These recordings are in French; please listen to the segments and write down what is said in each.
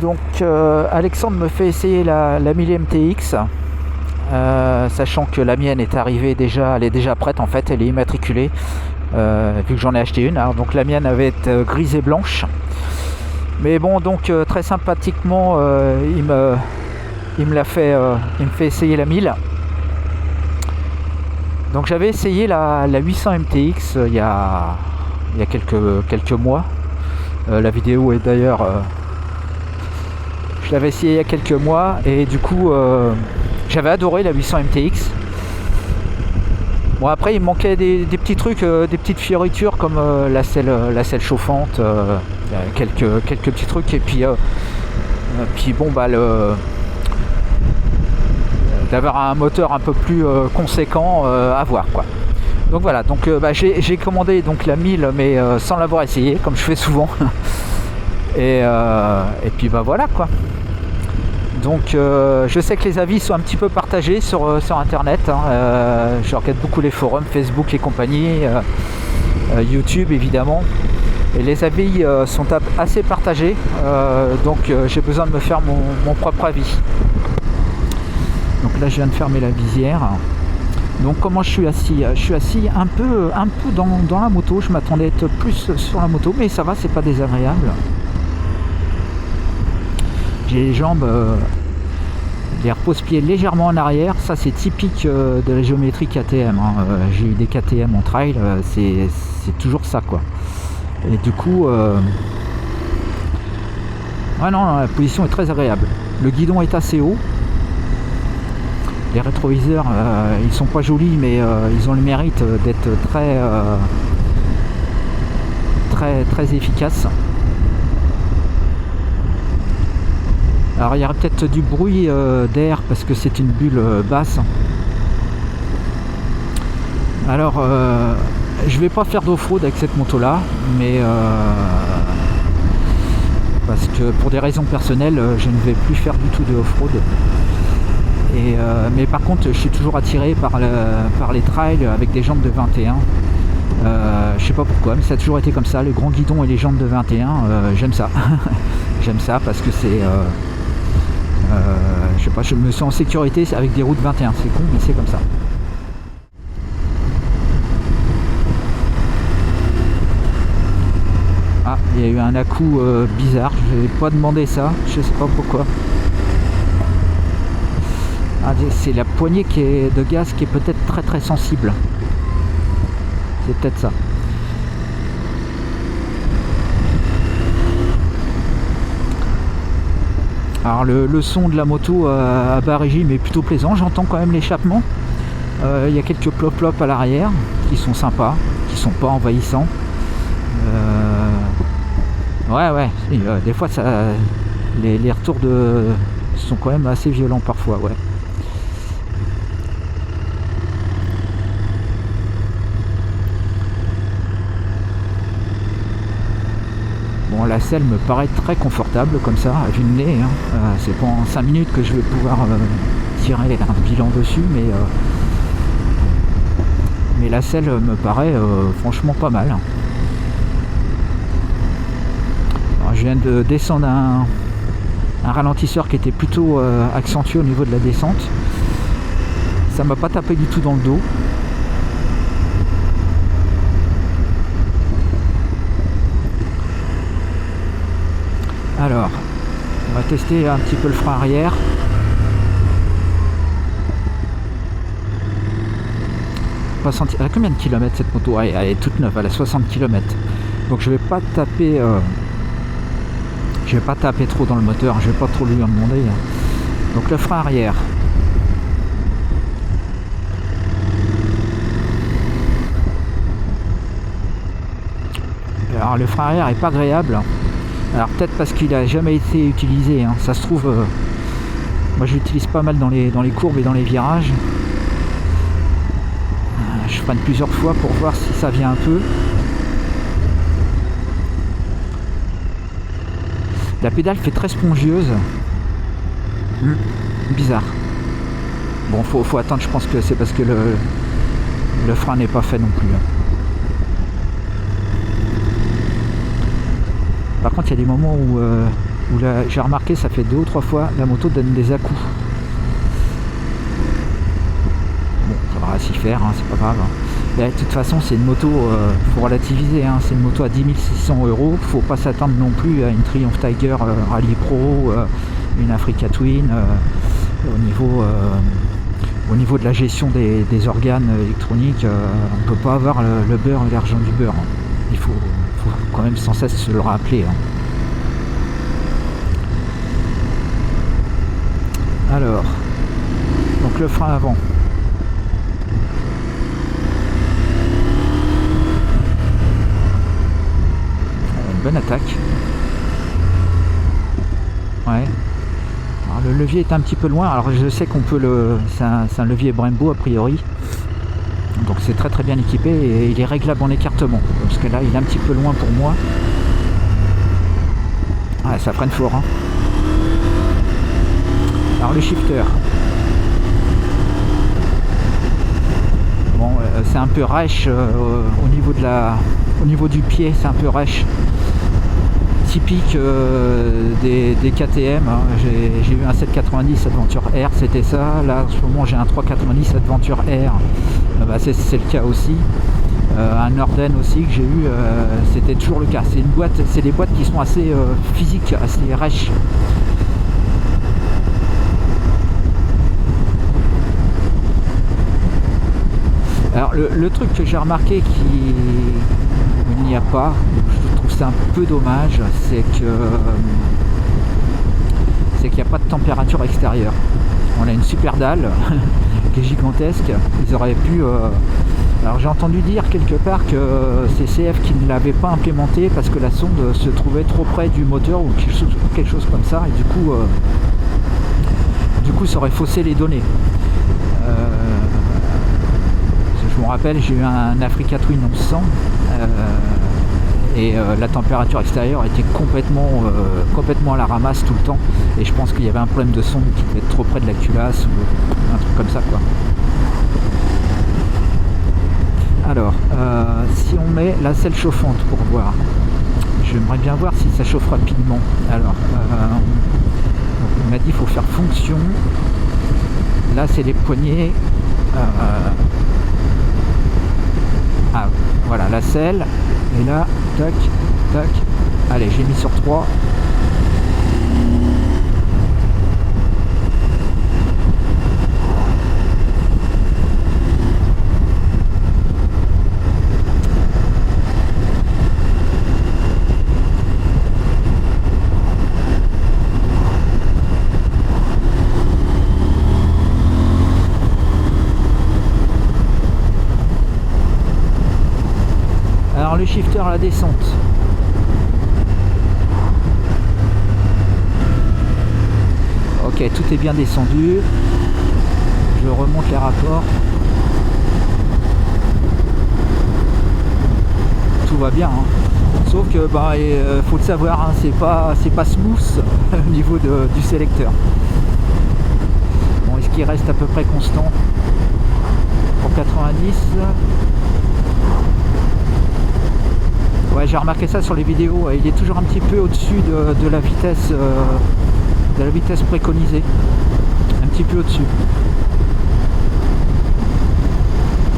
Donc Alexandre me fait essayer la 1000 MTX, sachant que la mienne est arrivée déjà, elle est déjà prête en fait, elle est immatriculée, vu que j'en ai acheté une. Alors, donc la mienne avait été grise et blanche. Mais bon, donc très sympathiquement, il me fait essayer la 1000. Donc j'avais essayé la 800 MTX il y a quelques mois. La vidéo est d'ailleurs... je l'avais essayé il y a quelques mois et du coup j'avais adoré la 800 MTX. Bon, après il me manquait des petits trucs, des petites fioritures comme la selle chauffante, quelques petits trucs, et puis bon bah d'avoir un moteur un peu plus conséquent à voir quoi. Donc voilà, donc j'ai commandé donc la 1000 mais sans l'avoir essayé comme je fais souvent. et puis bah voilà quoi. Donc je sais que les avis sont un petit peu partagés sur internet, hein. Je regarde beaucoup les forums, Facebook et compagnie, YouTube évidemment. Et les avis sont assez partagés, donc j'ai besoin de me faire mon propre avis. Donc là je viens de fermer la visière. Donc comment je suis assis? Je suis assis un peu dans la moto. Je m'attendais à être plus sur la moto, mais ça va, c'est pas désagréable. J'ai les jambes, les repose-pieds légèrement en arrière. Ça c'est typique de la géométrie KTM, hein. J'ai eu des KTM en trail, c'est toujours ça quoi. Et du coup, ouais, non, la position est très agréable. Le guidon est assez haut. Les rétroviseurs, ils sont pas jolis, mais ils ont le mérite d'être très efficaces. Alors il y aura peut-être du bruit d'air parce que c'est une bulle basse. Alors je vais pas faire d'off-road avec cette moto là, mais parce que pour des raisons personnelles je ne vais plus faire du tout de off-road. Mais par contre je suis toujours attiré par les trails avec des jantes de 21. Je sais pas pourquoi, mais ça a toujours été comme ça, le grand guidon et les jantes de 21, j'aime ça. J'aime ça parce que c'est je sais pas, je me sens en sécurité avec des routes 21, c'est con mais c'est comme ça. Ah, il y a eu un à-coup bizarre, je n'avais pas demandé ça, je sais pas pourquoi. Ah, c'est la poignée de gaz qui est peut-être très sensible. C'est peut-être ça. Alors le son de la moto à bas régime est plutôt plaisant, j'entends quand même l'échappement. Il y a quelques plop-plop à l'arrière qui sont sympas, qui sont pas envahissants. Ouais, des fois ça, les retours sont quand même assez violents parfois, ouais. Bon, la selle me paraît très confortable comme ça, à vue de nez, hein. C'est pas en 5 minutes que je vais pouvoir tirer un bilan dessus, mais la selle me paraît franchement pas mal. Alors, je viens de descendre un ralentisseur qui était plutôt accentué au niveau de la descente. Ça m'a pas tapé du tout dans le dos. Alors, on va tester un petit peu le frein arrière. Elle a combien de kilomètres cette moto? Elle est toute neuve, elle a 60 km. Donc je vais pas taper trop dans le moteur, je vais pas trop lui en demander. Donc le frein arrière. Alors le frein arrière est pas agréable. Alors peut-être parce qu'il a jamais été utilisé, hein. Ça se trouve, moi je l'utilise pas mal dans les courbes et dans les virages. Je freine plusieurs fois pour voir si ça vient un peu. La pédale fait très spongieuse. Bizarre. Bon, faut attendre, je pense que c'est parce que le frein n'est pas fait non plus. Par contre, il y a des moments où où j'ai remarqué, ça fait 2 ou 3 fois, la moto donne des à-coups. Bon, ça va s'y faire, hein, c'est pas grave. Et de toute façon, c'est une moto, faut relativiser, hein, c'est une moto à 10 600 €. Faut pas s'attendre non plus à une Triumph Tiger Rally Pro, une Africa Twin. Au niveau de la gestion des organes électroniques, on ne peut pas avoir le beurre et l'argent du beurre. Il faut quand même sans cesse se le rappeler. Hein. Alors, donc le frein avant. Une bonne attaque. Ouais. Alors, le levier est un petit peu loin. Alors je sais qu'on peut c'est un levier Brembo a priori. Donc c'est très bien équipé et il est réglable en écartement. Parce que là il est un petit peu loin pour moi. Ah, ça freine fort. Hein. Alors le shifter. Bon, c'est un peu rêche au niveau du pied, c'est un peu rêche. Typique des KTM. Hein. J'ai eu un 790 Adventure R, c'était ça. Là en ce moment j'ai un 390 Adventure R. C'est le cas aussi. Un Norden aussi que j'ai eu, c'était toujours le cas. C'est des boîtes qui sont assez physiques, assez rêches. Alors le truc que j'ai remarqué qu'il n'y a pas, je trouve ça un peu dommage, c'est qu'il n'y a pas de température extérieure. On a une super dalle qui est gigantesque. Ils auraient pu. Alors j'ai entendu dire quelque part que c'est CF qui ne l'avait pas implémenté parce que la sonde se trouvait trop près du moteur ou quelque chose comme ça, et du coup ça aurait faussé les données. Je me rappelle, j'ai eu un Africa Twin 1100 et la température extérieure était complètement à la ramasse tout le temps, et je pense qu'il y avait un problème de sonde qui devait être trop près de la culasse ou un truc comme ça quoi. Alors si on met la selle chauffante pour voir, j'aimerais bien voir si ça chauffe rapidement. Alors on m'a dit qu'il faut faire fonction. Là c'est les poignées. Ah, voilà la selle, et là tac tac, allez j'ai mis sur 3. Le shifter à la descente. Ok, tout est bien descendu. Je remonte les rapports. Tout va bien. Hein. Sauf que faut le savoir, hein, c'est pas smooth au niveau du sélecteur. Bon, est-ce qu'il reste à peu près constant pour 90? Ouais, j'ai remarqué ça sur les vidéos, il est toujours un petit peu au-dessus de la vitesse préconisée. Un petit peu au-dessus.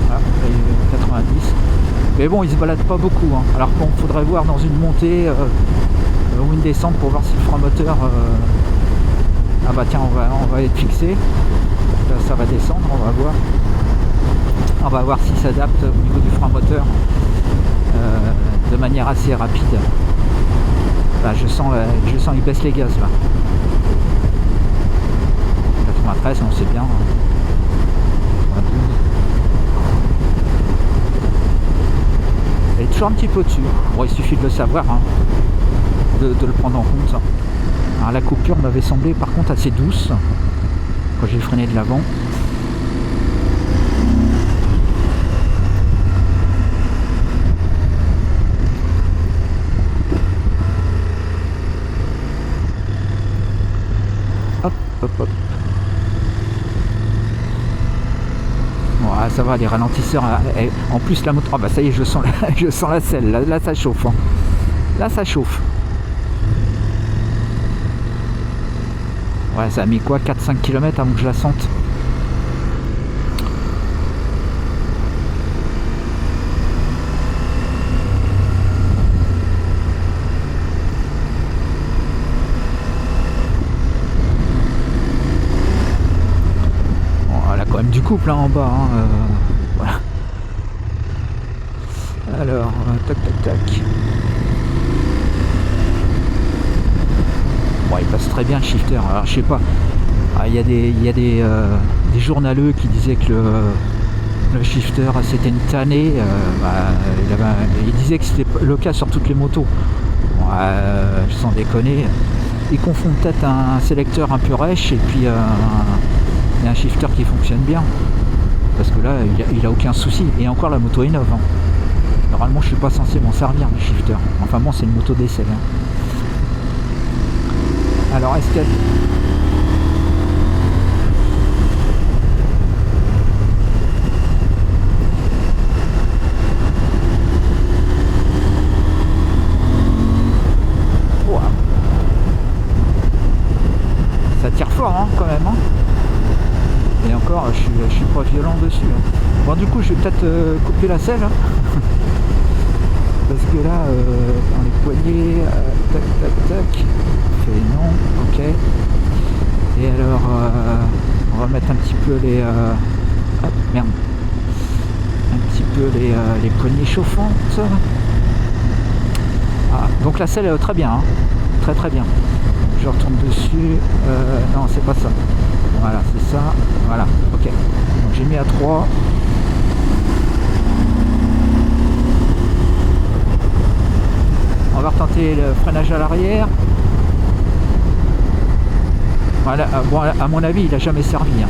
Voilà, 90. Mais bon, il se balade pas beaucoup. Hein. Alors bon, faudrait voir dans une montée ou une descente pour voir si le frein moteur... Ah bah tiens, on va être fixé. Là, ça va descendre, on va voir. On va voir s'il s'adapte au niveau du frein moteur. De manière assez rapide. Là, je sens il baisse les gaz là. 93, on sait bien. 92. Elle est toujours un petit peu au-dessus. Bon, il suffit de le savoir, hein, de le prendre en compte. Alors, la coupure m'avait semblé par contre assez douce quand j'ai freiné de l'avant. Hop, hop. Bon, ça va, les ralentisseurs. En plus, la moto. Ah bah ça y est, je sens la selle. Là ça chauffe. Hein. Là, ça chauffe. Ouais, ça a mis quoi, 4-5 km avant que je la sente. Quand même du couple hein, en bas hein, voilà. Alors tac tac tac, bon il passe très bien le shifter. Alors je sais pas, il y a des journaleux qui disaient que le shifter c'était une tannée, il disait que c'était le cas sur toutes les motos. Sans déconner, ils confondent peut-être un sélecteur un peu rêche et puis il y a un shifter qui fonctionne bien, parce que là il a aucun souci, et encore la moto est neuve hein. Normalement je suis pas censé m'en servir du shifter, enfin bon c'est une moto d'essai hein. Alors est-ce qu'elle ça tire fort hein, quand même hein. Et encore, je suis pas violent dessus. Hein. Bon, du coup, je vais peut-être couper la selle. Hein. Parce que là, dans les poignets, tac, tac, tac. Fait non, ok. Et alors, on va mettre un petit peu les... hop, merde. Un petit peu les poignées chauffantes. Ah, donc la selle, très bien. Hein. Très très bien. Je retourne dessus. Non, c'est pas ça. Voilà, c'est ça. Voilà, ok. Donc j'ai mis à 3. On va retenter le freinage à l'arrière. Voilà, bon, à mon avis, il n'a jamais servi. Hein.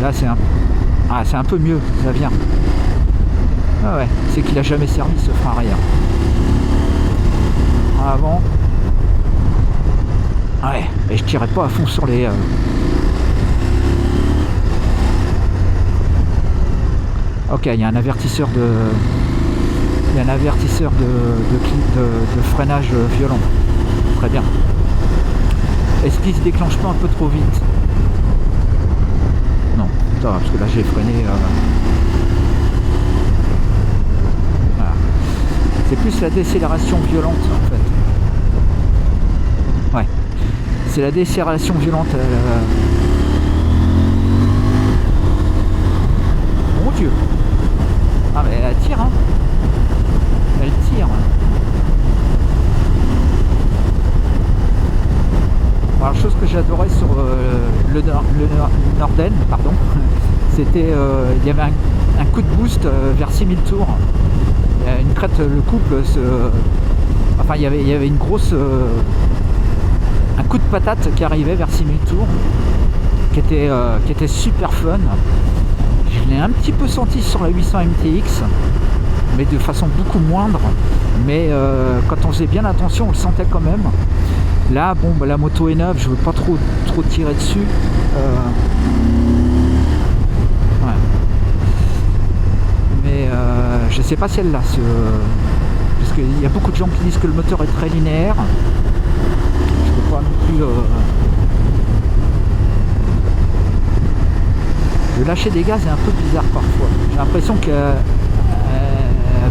Là, c'est un peu mieux, ça vient. Ah ouais, c'est qu'il n'a jamais servi ce frein arrière. Avant. Ouais, et je tirais pas à fond sur les... Ok, il y a un avertisseur de... Il y a un avertisseur de freinage violent. Très bien. Est-ce qu'il se déclenche pas un peu trop vite? Non, ça va, parce que là j'ai freiné... Voilà. C'est plus la décélération violente en fait. Ouais. C'est la décélération violente. Mon Dieu. Ah mais elle tire hein. Elle tire. Alors, la chose que j'adorais sur le Norden, pardon, c'était il y avait un coup de boost vers 6000 tours. Une crête, le couple enfin il y avait une grosse un coup de patate qui arrivait vers 6000 tours, qui était super fun. Je l'ai un petit peu senti sur la 800 MTX, mais de façon beaucoup moindre. Mais quand on faisait bien attention, on le sentait quand même. Là, bon, bah, la moto est neuve, je veux pas trop tirer dessus. Ouais. Mais je sais pas si elle l'a, parce qu'il y a beaucoup de gens qui disent que le moteur est très linéaire. Je peux pas non plus le lâcher des gaz est un peu bizarre parfois. J'ai l'impression qu'elle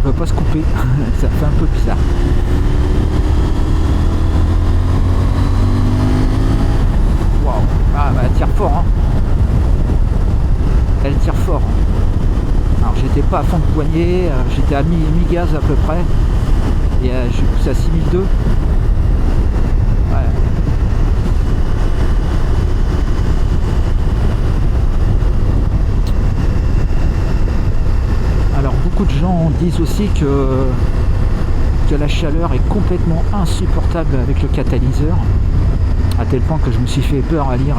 veut pas se couper. Ça fait un peu bizarre. Waouh. Ah bah elle tire fort hein. Elle tire fort. Alors j'étais pas à fond de poignée, j'étais à mi-gaz à peu près. Et j'ai poussé à 6002. Ouais. Alors beaucoup de gens disent aussi que la chaleur est complètement insupportable avec le catalyseur, à tel point que je me suis fait peur à lire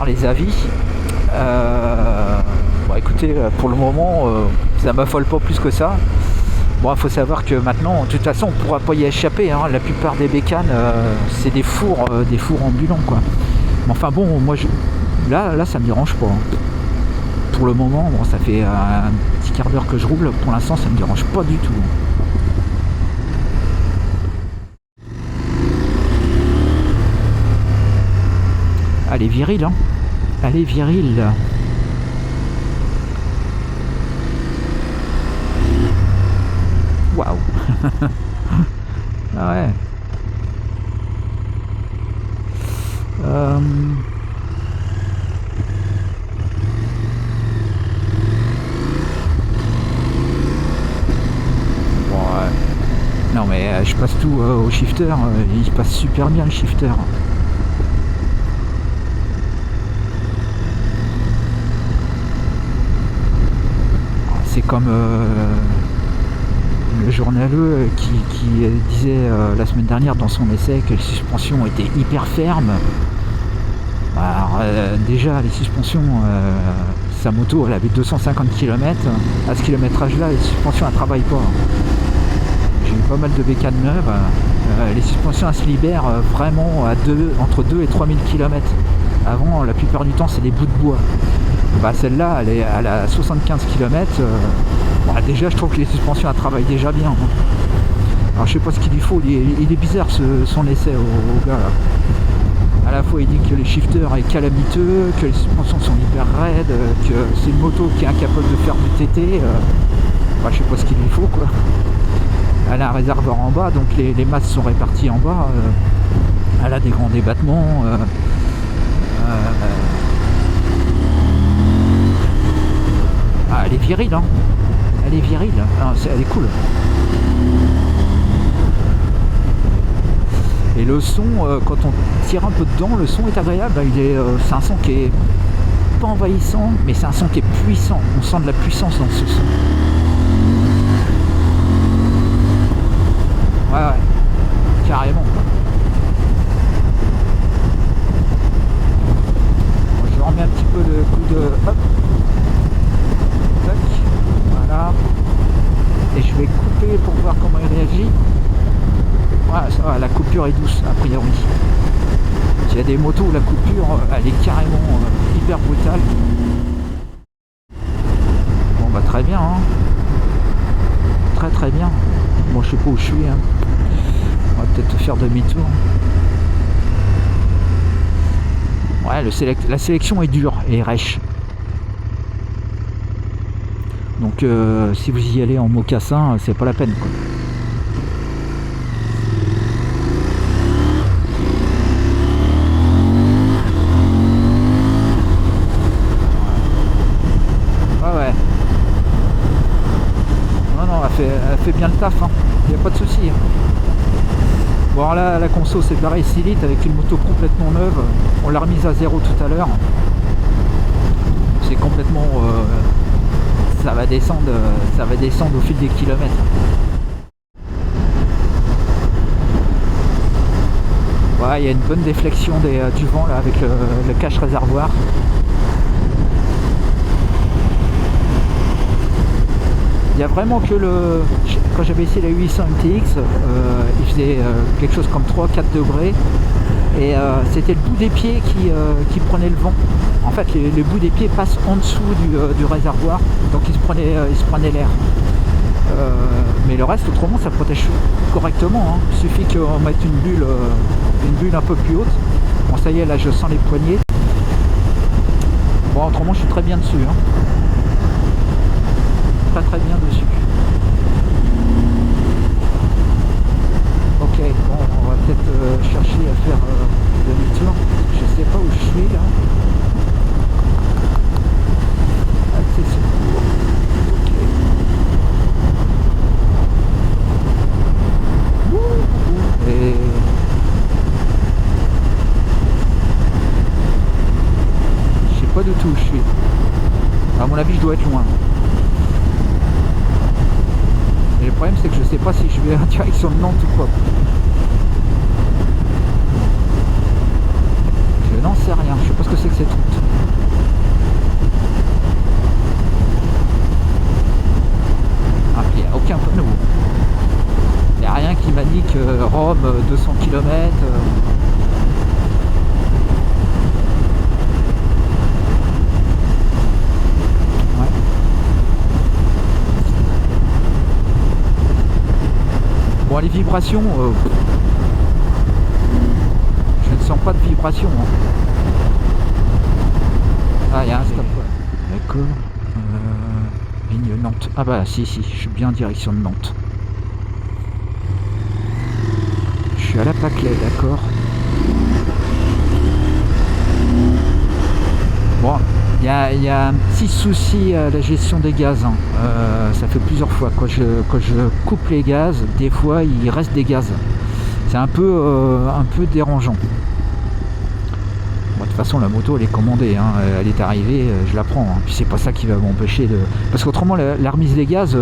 les avis. Bon écoutez, pour le moment ça m'affole pas plus que ça. Bon, il faut savoir que maintenant, de toute façon, on ne pourra pas y échapper. Hein. La plupart des bécanes, c'est des fours ambulants, quoi. Mais enfin bon, moi, là, ça me dérange pas. Hein. Pour le moment, bon, ça fait un petit quart d'heure que je roule. Pour l'instant, ça me dérange pas du tout. Elle est virile, hein. Elle est virile. Waouh. Ah ouais. Bon, non mais je passe tout au shifter, il se passe super bien le shifter. C'est comme le journaleux qui disait la semaine dernière dans son essai que les suspensions étaient hyper fermes. Alors, déjà les suspensions, sa moto elle avait 250 km. À ce kilométrage là les suspensions elles travaillent pas. J'ai eu pas mal de bécanes neuves. Les suspensions elles se libèrent vraiment à entre 2 et 3000 km. Avant la plupart du temps c'est des bouts de bois. Bah, celle-là elle a 75 km. Bah, déjà je trouve que les suspensions elles travaillent déjà bien. Alors je sais pas ce qu'il lui faut, il est bizarre son essai au gars là. À la fois il dit que les shifters est calamiteux, que les suspensions sont hyper raides, que c'est une moto qui est incapable de faire du TT. Bah, je sais pas ce qu'il lui faut quoi. Elle a un réservoir en bas, donc les masses sont réparties en bas. Elle a des grands débattements. Ah, elle est virile, hein. Elle est virile. Ah, elle est cool. Et le son, quand on tire un peu dedans, le son est agréable. C'est un son qui est pas envahissant, mais c'est un son qui est puissant. On sent de la puissance dans ce son. Ouais, carrément. Bon, je remets un petit peu le coup de... Hop. Tac. Voilà. Et je vais couper pour voir comment il réagit. Voilà, ça va, la coupure est douce, a priori. Il y a des motos où la coupure, elle est carrément hyper brutale. Bon bah très bien, hein. Très très bien. Bon, je sais pas où je suis, hein. On va peut-être faire demi-tour. Ouais, la sélection est dure et rêche. Donc si vous y allez en mocassin, c'est pas la peine quoi. Elle fait bien le taf, hein. Il n'y a pas de souci. Hein. Bon alors là la conso c'est pareil, 6 litres avec une moto complètement neuve. On l'a remise à 0 tout à l'heure. C'est complètement ça va descendre au fil des kilomètres. Ouais, il y a une bonne déflexion du vent là avec le cache réservoir. Il y a vraiment que quand j'avais essayé la 800 MTX, il faisait quelque chose comme 3-4 degrés et c'était le bout des pieds qui prenait le vent. En fait, les bouts des pieds passent en dessous du réservoir, donc il se prenait l'air. Mais le reste, autrement, ça protège correctement. Hein. Il suffit qu'on mette une bulle un peu plus haute. Bon, ça y est, là, je sens les poignées. Bon, autrement, je suis très bien dessus. Hein. Très bien dessus. Ok, bon, on va peut-être chercher à faire demi-tour. Je sais pas où je suis là. Accès secours. Ok. Et je sais pas du tout où je suis. À mon avis, je dois être loin. Et le problème c'est que je sais pas si je vais en direction de Nantes ou pas. Je n'en sais rien, je sais pas ce que c'est que cette route. Ah, il n'y a aucun panneau. Il n'y a rien qui m'indique Rome 200 km. Bon, les vibrations, je ne sens pas de vibrations. Hein. Ah, il y a un stop. D'accord. Ligne Nantes. Ah bah si, je suis bien en direction de Nantes. Je suis à la Paclay, d'accord. Bon, il y a un petit souci à la gestion des gaz. Hein. Ça fait plusieurs fois. Quand je coupe les gaz, des fois il reste des gaz. C'est un peu dérangeant. Bon, de toute façon, la moto elle est commandée. Hein. Elle est arrivée, je la prends. Hein. Puis c'est pas ça qui va m'empêcher de. Parce qu'autrement, la remise des gaz.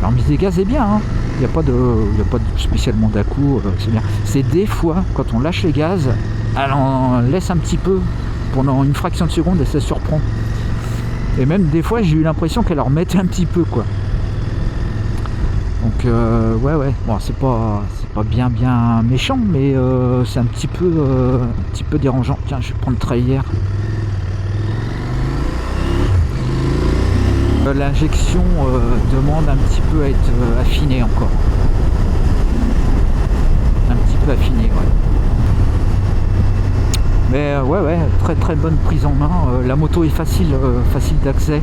La remise des gaz est bien. Hein. Il n'y a pas de spécialement d'à-coup. C'est bien. C'est des fois, quand on lâche les gaz, elle en laisse un petit peu. Pendant une fraction de seconde et ça surprend. Et même des fois j'ai eu l'impression qu'elle en remettait un petit peu quoi. Donc ouais. Bon c'est pas bien méchant mais c'est un petit peu dérangeant. Tiens je vais prendre Traillère. L'injection demande un petit peu à être affinée encore. Un petit peu affinée ouais. Mais ouais, très bonne prise en main. La moto est facile d'accès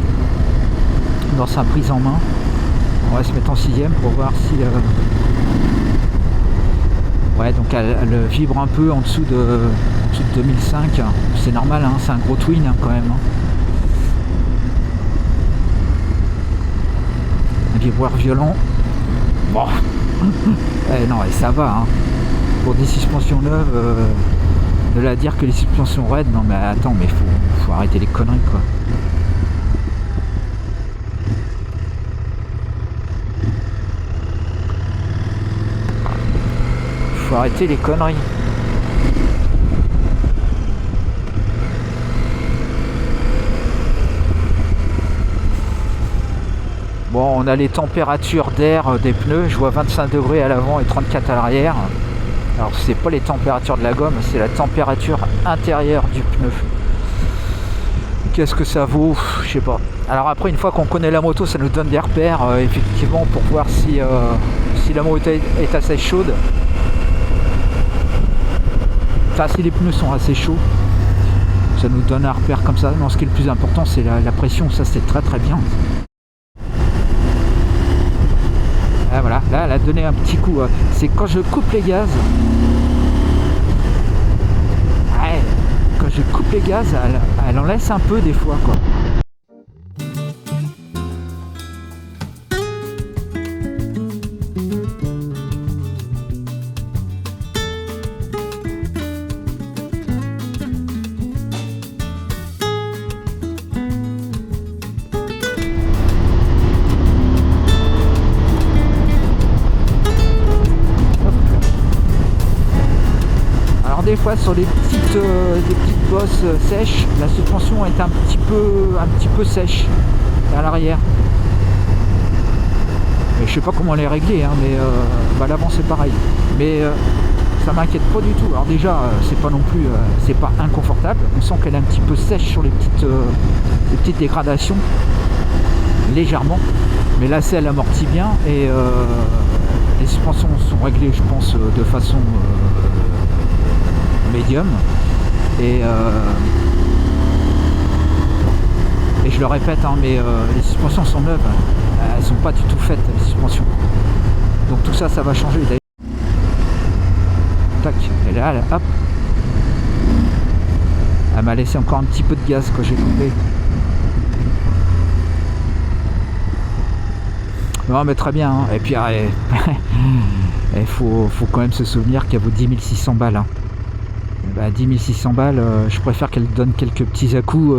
dans sa prise en main. On va se mettre en 6ème pour voir si... Ouais, donc elle vibre un peu en dessous de 2005. C'est normal, hein, c'est un gros twin hein, quand même. Hein. Un vibreur violent. Bon. Non, et ça va. Hein. Pour des suspensions neuves... De la dire que les suspensions raides, non mais attends, mais faut arrêter les conneries quoi. Faut arrêter les conneries. Bon, on a les températures d'air des pneus, je vois 25 degrés à l'avant et 34 à l'arrière. Alors c'est pas les températures de la gomme, c'est la température intérieure du pneu. Qu'est-ce que ça vaut? Je sais pas. Alors après une fois qu'on connaît la moto, ça nous donne des repères effectivement pour voir si la moto est assez chaude. Enfin si les pneus sont assez chauds, ça nous donne un repère comme ça. Non, ce qui est le plus important c'est la pression, ça c'est très bien. Ah, voilà, là elle a donné un petit coup. C'est quand je coupe les gaz. Ouais, quand je coupe les gaz, elle en laisse un peu des fois quoi. Des fois sur des petites bosses sèches, la suspension est un petit peu sèche à l'arrière. Je sais pas comment les régler, hein, mais l'avant c'est pareil. Mais ça m'inquiète pas du tout. Alors déjà, c'est pas non plus, c'est pas inconfortable. On sent qu'elle est un petit peu sèche sur les petites dégradations, légèrement. Mais là, elle amortit bien et les suspensions sont réglées, je pense, de façon médium et je le répète hein, mais les suspensions sont neuves, elles sont pas du tout faites les suspensions, donc tout ça va changer. Tac, et là hop, elle m'a laissé encore un petit peu de gaz quand j'ai coupé. Non mais très bien hein. Et puis il faut quand même se souvenir qu'elle vaut 10 600 balles hein. 10 600 balles, je préfère qu'elle donne quelques petits à-coups.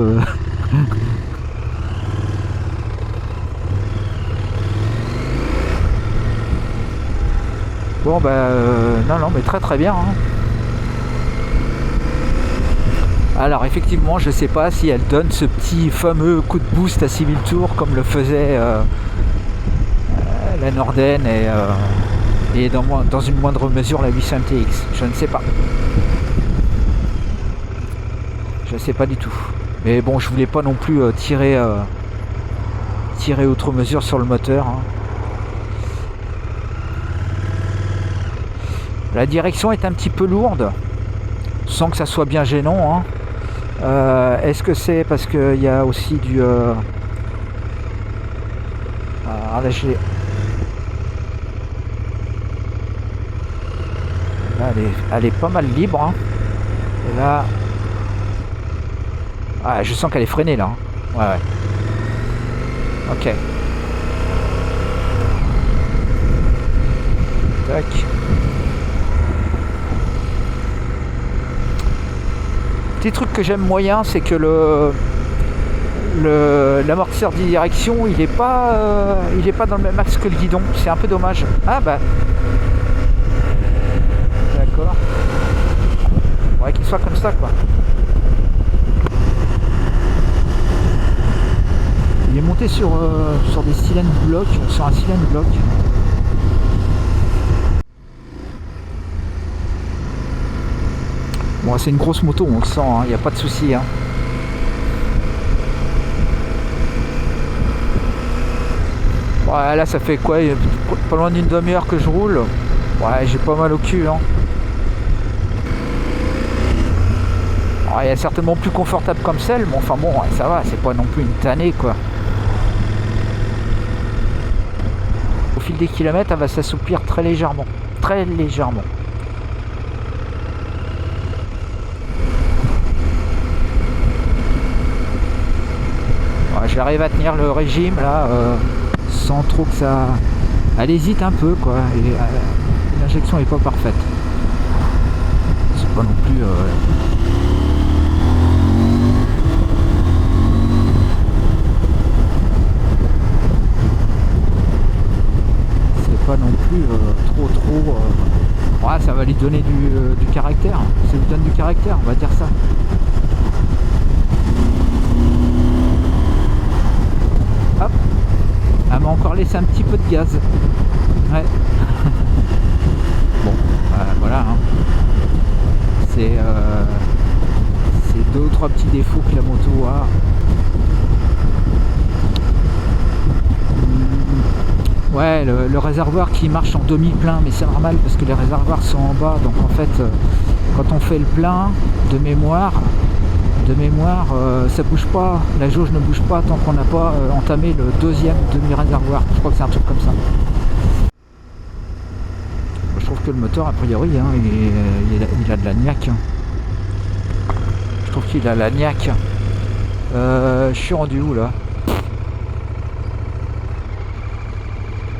Bon non mais très bien hein. Alors effectivement je sais pas si elle donne ce petit fameux coup de boost à 6000 tours comme le faisait la Norden et dans une moindre mesure la 800 MTX, je ne sais pas. Je sais pas du tout. Mais bon, je voulais pas non plus tirer outre mesure sur le moteur. Hein. La direction est un petit peu lourde, sans que ça soit bien gênant. Hein. Est-ce que c'est parce qu'il y a aussi du... Ah, là, là, elle est pas mal libre. Hein. Et là... Ah, je sens qu'elle est freinée là. Hein. Ouais. Ok. Tac. Petit truc que j'aime moyen, c'est que l'amortisseur de direction, il est pas dans le même axe que le guidon. C'est un peu dommage. Ah bah. D'accord. Ouais, qu'il soit comme ça quoi. Il est monté sur des cylindres blocs, sur un cylindre bloc. Bon, c'est une grosse moto, on le sent, il n'y a pas de souci. Hein. Ouais, là, ça fait quoi? Pas loin d'une demi-heure que je roule. Ouais, j'ai pas mal au cul. Hein. Ouais, il est certainement plus confortable comme celle, mais enfin bon, ouais, ça va, c'est pas non plus une tannée, quoi. Au fil des kilomètres, elle va s'assouplir très légèrement. Très légèrement. J'arrive à tenir le régime là sans trop que ça... Elle hésite un peu quoi, et l'injection est pas parfaite. C'est pas non plus... C'est pas non plus trop... Ouais, ça va lui donner du caractère. Ça lui donne du caractère, on va dire ça. Hop. Elle m'a encore laissé un petit peu de gaz. Ouais. Bon, voilà. Hein. C'est deux ou trois petits défauts que la moto a. Ouais, le réservoir qui marche en demi-plein, mais c'est normal parce que les réservoirs sont en bas. Donc en fait, quand on fait le plein de mémoire, ça bouge pas, la jauge ne bouge pas tant qu'on n'a pas entamé le deuxième demi-réservoir. Je crois que c'est un truc comme ça. Je trouve que le moteur, a priori, hein, il a de la niaque. Je trouve qu'il a la niaque. Je suis rendu où là?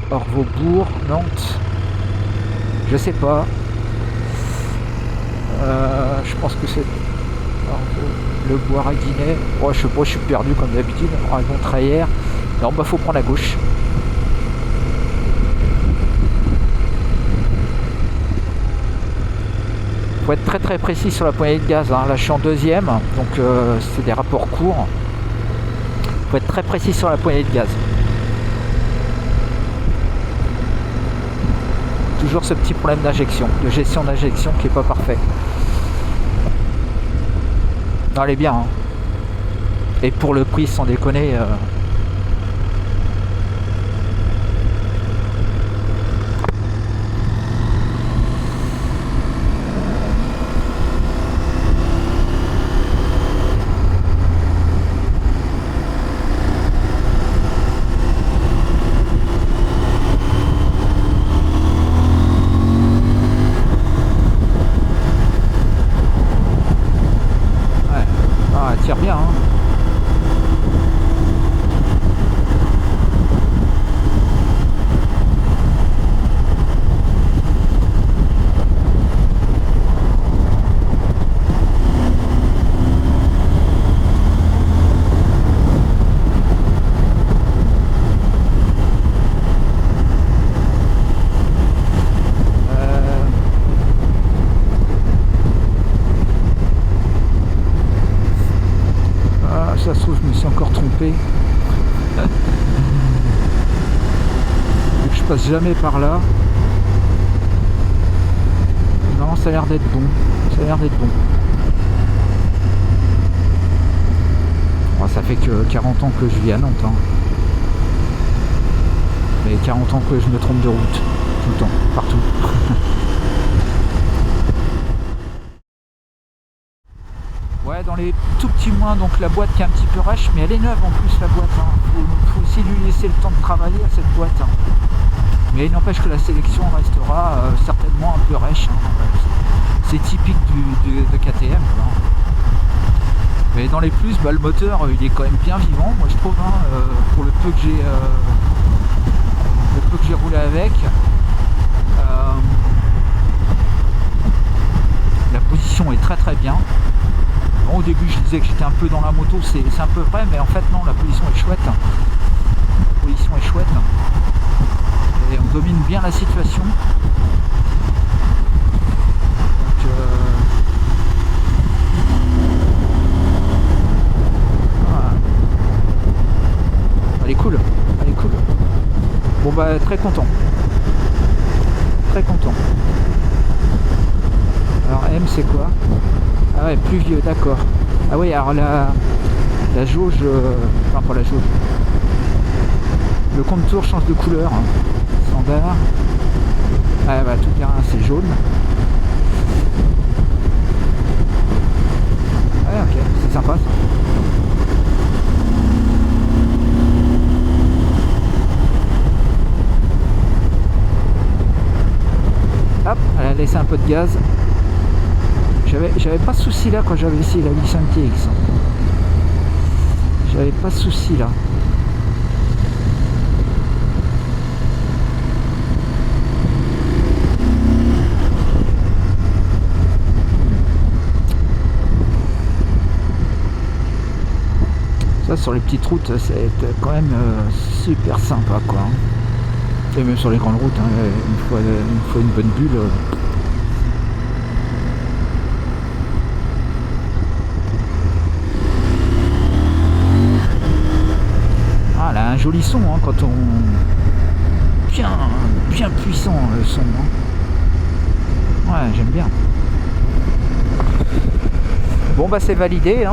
Orvaubourg, Nantes. Je sais pas. Je pense que c'est le bois Raguinet. Oh, je sais pas, je suis perdu comme d'habitude. Ragon Traillère. Non, bah faut prendre la gauche. Faut être très très précis sur la poignée de gaz. Hein. Là, je suis en deuxième, donc c'est des rapports courts. Faut être très précis sur la poignée de gaz. Toujours ce petit problème d'injection, de gestion d'injection qui est pas parfait. Non, elle est bien. Hein. Et pour le prix, sans déconner. Elle tire bien. Hein. Ça se trouve, je me suis encore trompé. Je passe jamais par là. Non, ça a l'air d'être bon. Ça a l'air d'être bon. Bon, ça fait que 40 ans que je vis à Nantes. Hein. Mais 40 ans que je me trompe de route. Tout le temps, partout. Ouais, dans les tout petits mois, donc la boîte qui est un petit peu rêche, mais elle est neuve en plus la boîte. Faut aussi lui laisser le temps de travailler à cette boîte. Mais il n'empêche que la sélection restera certainement un peu rêche. C'est typique de KTM. Quoi. Mais dans les plus, le moteur il est quand même bien vivant, moi je trouve, pour le peu que j'ai roulé avec. La position est très très bien. Bon, au début je disais que j'étais un peu dans la moto, c'est un peu vrai, mais en fait non, la position est chouette. La position est chouette. Et on domine bien la situation. Donc, voilà. Elle est cool, elle est cool. Bon bah très content. Très content. Alors M c'est quoi? Ah ouais, plus vieux, d'accord. Ah oui, alors la jauge, enfin pas la jauge. Le contour change de couleur. Standard. Ah bah tout terrain c'est jaune. Ah ok, c'est sympa ça. Hop, elle a laissé un peu de gaz. J'avais pas de souci là quand j'avais essayé la 800 TX. J'avais pas de souci là. Ça sur les petites routes c'est quand même super sympa quoi. Et même sur les grandes routes, une fois une bonne bulle. Ah, elle a un joli son quand on... Bien puissant le son. Ouais, j'aime bien. Bon bah c'est validé.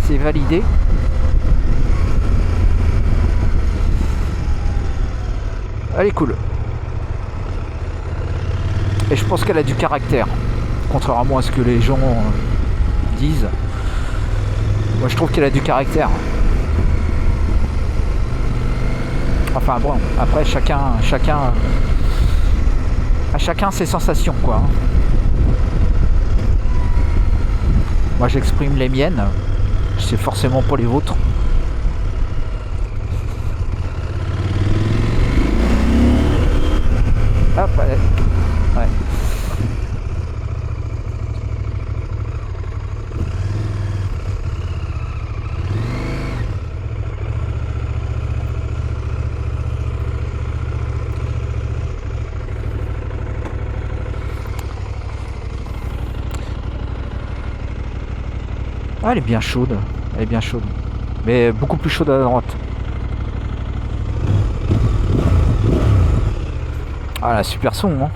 C'est validé. Elle est cool. Et je pense qu'elle a du caractère. Contrairement à ce que les gens disent. Moi je trouve qu'elle a du caractère. Enfin bon, après chacun ses sensations quoi. Moi j'exprime les miennes. C'est forcément pas les vôtres. Hop, allez. Ouais. Ah, elle est bien chaude. Elle est bien chaude. Mais beaucoup plus chaude à la droite. Ah, la super son,